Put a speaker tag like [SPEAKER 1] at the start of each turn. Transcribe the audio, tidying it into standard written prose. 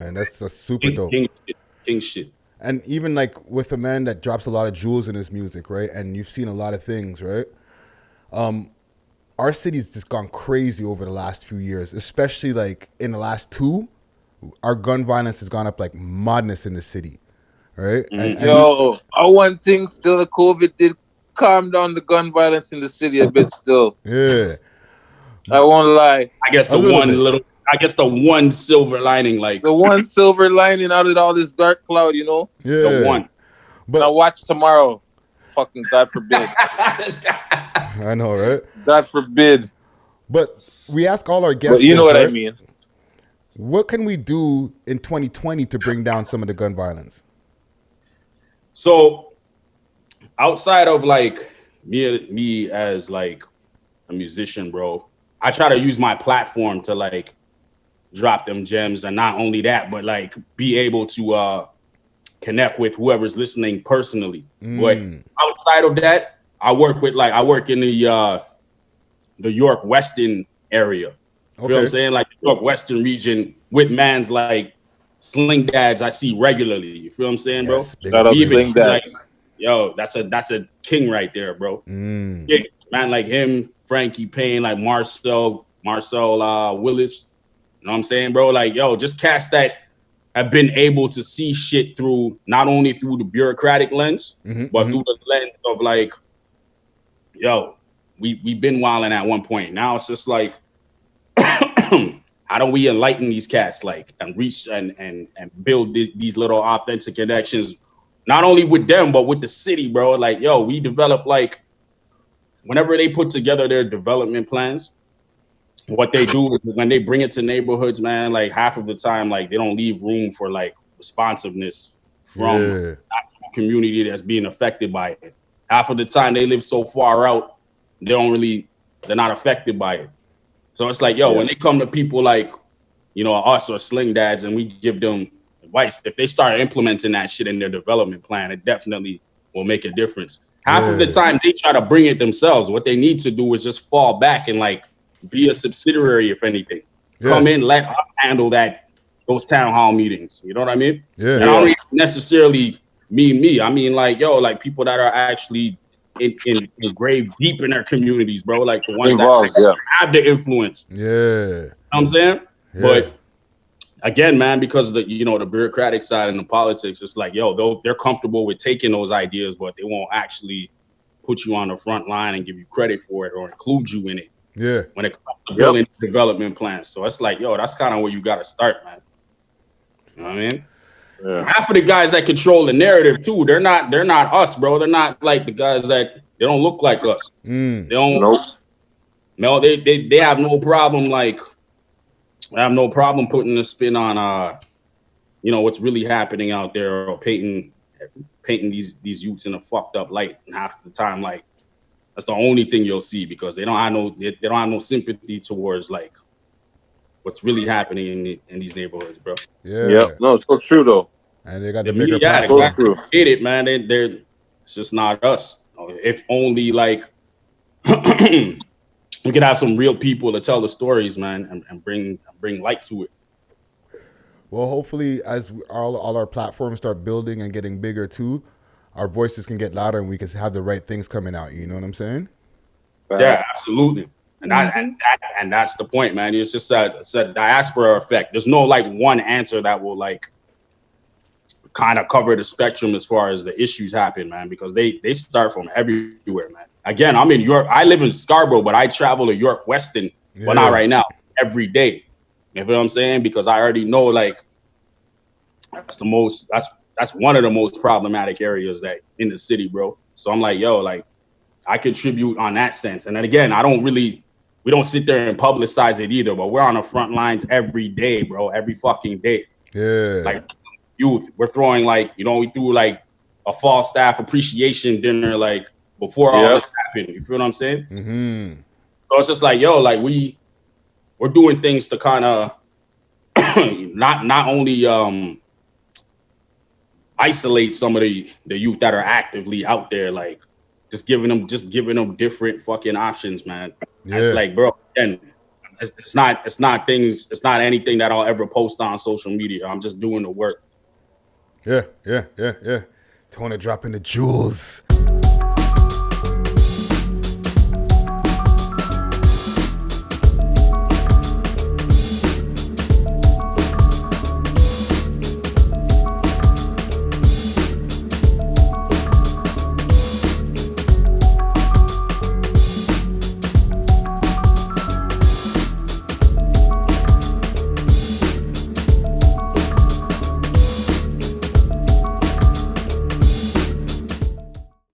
[SPEAKER 1] And that's super
[SPEAKER 2] King,
[SPEAKER 1] dope.
[SPEAKER 2] king shit. King shit.
[SPEAKER 1] And even like with a man that drops a lot of jewels in his music, right? And you've seen a lot of things, right? Our city's just gone crazy over the last few years, especially like in the last two. Our gun violence has gone up like madness in the city, right? And
[SPEAKER 2] Mm-hmm.
[SPEAKER 3] Yo, one thing still, the COVID did calm down the gun violence in the city a bit still.
[SPEAKER 1] yeah,
[SPEAKER 3] I won't lie.
[SPEAKER 2] I guess
[SPEAKER 1] a
[SPEAKER 2] the
[SPEAKER 1] little
[SPEAKER 2] one
[SPEAKER 1] bit.
[SPEAKER 2] little. I guess the one silver lining, like
[SPEAKER 3] The one silver lining out of all this dark cloud, you know?
[SPEAKER 2] the
[SPEAKER 1] Yeah,
[SPEAKER 2] one.
[SPEAKER 3] Now
[SPEAKER 1] but
[SPEAKER 3] watch tomorrow. Fucking God forbid.
[SPEAKER 2] This guy.
[SPEAKER 1] I know, right?
[SPEAKER 3] God forbid.
[SPEAKER 1] But we ask all our
[SPEAKER 3] But
[SPEAKER 1] guests
[SPEAKER 3] you know
[SPEAKER 1] this,
[SPEAKER 3] what I
[SPEAKER 1] right?
[SPEAKER 3] mean.
[SPEAKER 1] What can we do in 2020 to bring down some of the gun violence?
[SPEAKER 2] So outside of like me as like a musician, bro, I try to use my platform to like drop them gems, and not only that, but like be able to connect with whoever's listening personally. But outside of that, I work in the York Western area. Feel what I'm
[SPEAKER 1] Okay.
[SPEAKER 2] saying? Like the York Western region with mans like Sling Dads I see regularly. You feel what I'm saying, bro?
[SPEAKER 1] Yes, big
[SPEAKER 3] Shout
[SPEAKER 1] up
[SPEAKER 3] out
[SPEAKER 2] Even
[SPEAKER 1] Sling.
[SPEAKER 3] Sling
[SPEAKER 2] like,
[SPEAKER 3] Dads.
[SPEAKER 2] yo, that's a king right there, bro. Yeah, man, like him, Frankie Payne, like Marcel Willis. You know what I'm saying, bro? Like, yo, just cats that have been able to see shit through not only through the bureaucratic lens, but through the lens of like, yo, we've been wilding at one point. Now it's just like, how do we enlighten these cats, like, and reach and build these little authentic connections, not only with them but with the city, bro? Like, yo, we develop like whenever they put together their development plans, what they do is when they bring it to neighborhoods, man, like half of the time, like they don't leave room for like responsiveness from
[SPEAKER 1] Yeah.
[SPEAKER 2] actual community that's being affected by it. Half of the time they live so far out, they're not affected by it. So it's like, yo, when they come to people like, you know, us or Sling Dads, and we give them advice, if they start implementing that shit in their development plan, it definitely will make a difference. Half of the
[SPEAKER 1] Yeah.
[SPEAKER 2] time they try to bring it themselves. What they need to do is just fall back and like be a subsidiary, if anything.
[SPEAKER 1] Yeah.
[SPEAKER 2] Come in, let us handle those town hall meetings. You know what I mean?
[SPEAKER 1] Yeah.
[SPEAKER 2] And I don't even necessarily mean me. I mean like, yo, like people that are actually engraved deep in their communities, bro. Like the ones
[SPEAKER 3] Involved,
[SPEAKER 2] that
[SPEAKER 3] yeah.
[SPEAKER 2] have the influence.
[SPEAKER 1] Yeah.
[SPEAKER 2] You know what I'm saying?
[SPEAKER 1] Yeah.
[SPEAKER 2] But again, man, because of the, you know, the bureaucratic side and the politics, it's like, yo, they're comfortable with taking those ideas, but they won't actually put you on the front line and give you credit for it or include you in it
[SPEAKER 1] Yeah.
[SPEAKER 2] when it comes to building development plans. So it's like, yo, that's kind of where you got to start, man. You know what I mean?
[SPEAKER 3] Yeah.
[SPEAKER 2] Half of the guys that control the narrative too, they're not us, bro. They're not like the guys that they don't look like us. They don't.
[SPEAKER 3] Nope.
[SPEAKER 2] No, they have no problem like. I have no problem putting a spin on you know, what's really happening out there, or painting these youths in a fucked up light. And half the time, like that's the only thing you'll see, because they don't have no sympathy towards like what's really happening in these neighborhoods, bro.
[SPEAKER 1] Yeah.
[SPEAKER 3] Yep. No, it's so true though.
[SPEAKER 1] And they got
[SPEAKER 2] The
[SPEAKER 1] the bigger
[SPEAKER 2] media, the
[SPEAKER 3] So
[SPEAKER 2] guys
[SPEAKER 1] platform.
[SPEAKER 3] true.
[SPEAKER 2] hate it, man. They're it's just not us. If only like we could have some real people to tell the stories, man, and bring light to it.
[SPEAKER 1] Well, hopefully, as all our platforms start building and getting bigger too, our voices can get louder and we can have the right things coming out. You know what I'm saying?
[SPEAKER 2] Yeah, absolutely. And that's the point, man. It's just a diaspora effect. There's no like one answer that will like kind of cover the spectrum as far as the issues happen, man, because they start from everywhere, man. Again, I'm in York. I live in Scarborough, but I travel to York Weston, but not right now, every day. You know what I'm saying? Because I already know like that's one of the most problematic areas that in the city, bro. So I'm like, yo, like I contribute on that sense. And then again, we don't sit there and publicize it either, but we're on the front lines every day, bro, every fucking day.
[SPEAKER 1] Yeah.
[SPEAKER 2] Like youth, we're throwing like, you know, we threw like a fall staff appreciation dinner like before all this happened. You feel what I'm saying?
[SPEAKER 1] Mm-hmm.
[SPEAKER 2] So it's just like, yo, like we're doing things to kind of not only isolate some of the youth that are actively out there, like just giving them different fucking options, man. That's like, bro, again, it's not anything that I'll ever post on social media. I'm just doing the work.
[SPEAKER 1] Yeah. TONA dropping the jewels.